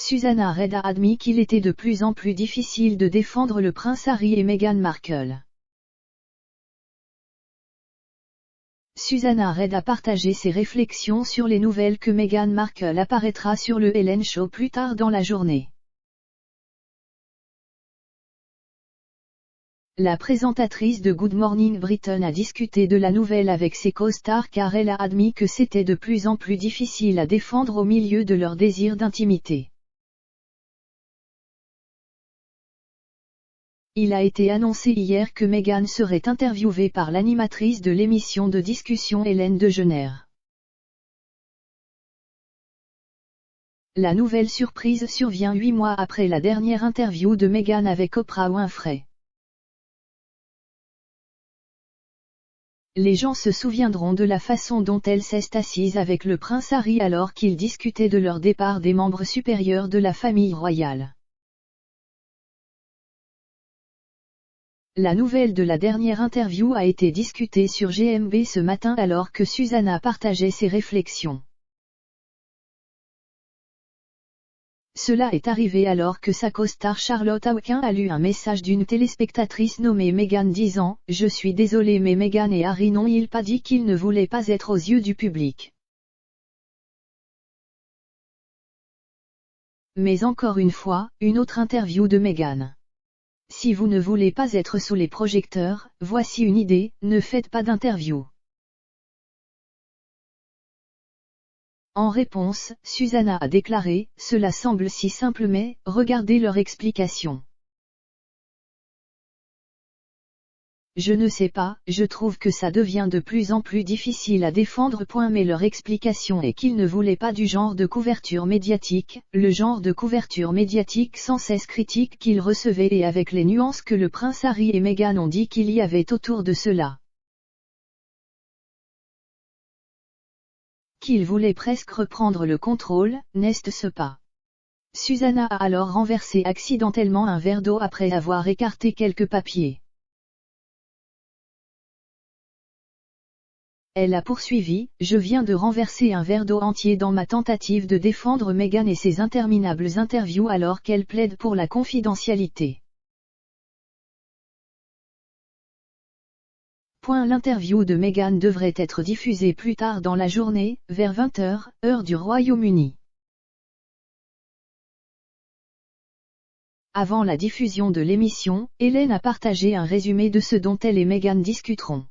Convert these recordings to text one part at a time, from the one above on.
Susanna Reid a admis qu'il était de plus en plus difficile de défendre le prince Harry et Meghan Markle. Susanna Reid a partagé ses réflexions sur les nouvelles que Meghan Markle apparaîtra sur le Ellen Show plus tard dans la journée. La présentatrice de Good Morning Britain a discuté de la nouvelle avec ses co-stars car elle a admis que c'était de plus en plus difficile à défendre au milieu de leur désir d'intimité. Il a été annoncé hier que Meghan serait interviewée par l'animatrice de l'émission de discussion Ellen DeGeneres. La nouvelle surprise survient 8 mois après la dernière interview de Meghan avec Oprah Winfrey. Les gens se souviendront de la façon dont elle s'est assise avec le prince Harry alors qu'ils discutaient de leur départ des membres supérieurs de la famille royale. La nouvelle de la dernière interview a été discutée sur GMB ce matin alors que Susanna partageait ses réflexions. Cela est arrivé alors que sa co-star Charlotte Hawken a lu un message d'une téléspectatrice nommée Meghan disant « Je suis désolée mais Meghan et Harry n'ont-ils pas dit qu'ils ne voulaient pas être aux yeux du public ?» Mais encore une fois, une autre interview de Meghan. Si vous ne voulez pas être sous les projecteurs, voici une idée, ne faites pas d'interview. En réponse, Susanna a déclaré, cela semble si simple mais, regardez leur explication. Je ne sais pas, je trouve que ça devient de plus en plus difficile à défendre. Mais leur explication est qu'ils ne voulaient pas du genre de couverture médiatique, le genre de couverture médiatique sans cesse critique qu'ils recevaient et avec les nuances que le prince Harry et Meghan ont dit qu'il y avait autour de cela. Qu'ils voulaient presque reprendre le contrôle, n'est-ce pas? Susanna a alors renversé accidentellement un verre d'eau après avoir écarté quelques papiers. Elle a poursuivi, je viens de renverser un verre d'eau entier dans ma tentative de défendre Meghan et ses interminables interviews alors qu'elle plaide pour la confidentialité. L'interview de Meghan devrait être diffusée plus tard dans la journée, vers 20h, heure du Royaume-Uni. Avant la diffusion de l'émission, Ellen a partagé un résumé de ce dont elle et Meghan discuteront.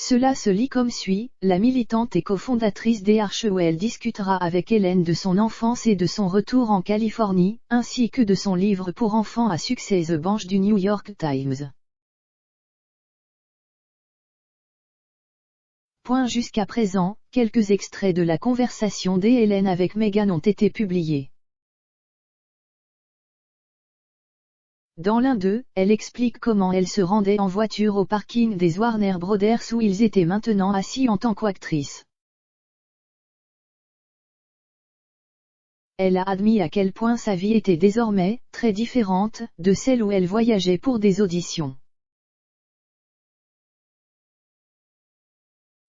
Cela se lit comme suit, la militante et cofondatrice d'Archewell discutera avec Ellen de son enfance et de son retour en Californie, ainsi que de son livre pour enfants à succès The Bench du New York Times. Jusqu'à présent, quelques extraits de la conversation d'Ellen avec Meghan ont été publiés. Dans l'un d'eux, elle explique comment elle se rendait en voiture au parking des Warner Brothers où ils étaient maintenant assis en tant qu'actrice. Elle a admis à quel point sa vie était désormais très différente de celle où elle voyageait pour des auditions.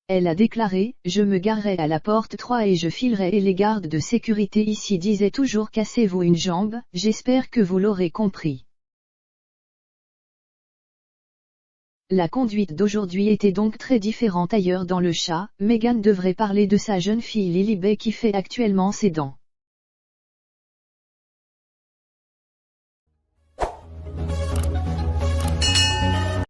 Elle a déclaré « Je me garerai à la porte 3 et je filerai et les gardes de sécurité ici disaient toujours cassez-vous une jambe, j'espère que vous l'aurez compris. » La conduite d'aujourd'hui était donc très différente ailleurs dans le chat. Meghan devrait parler de sa jeune fille Lily Bay qui fait actuellement ses dents.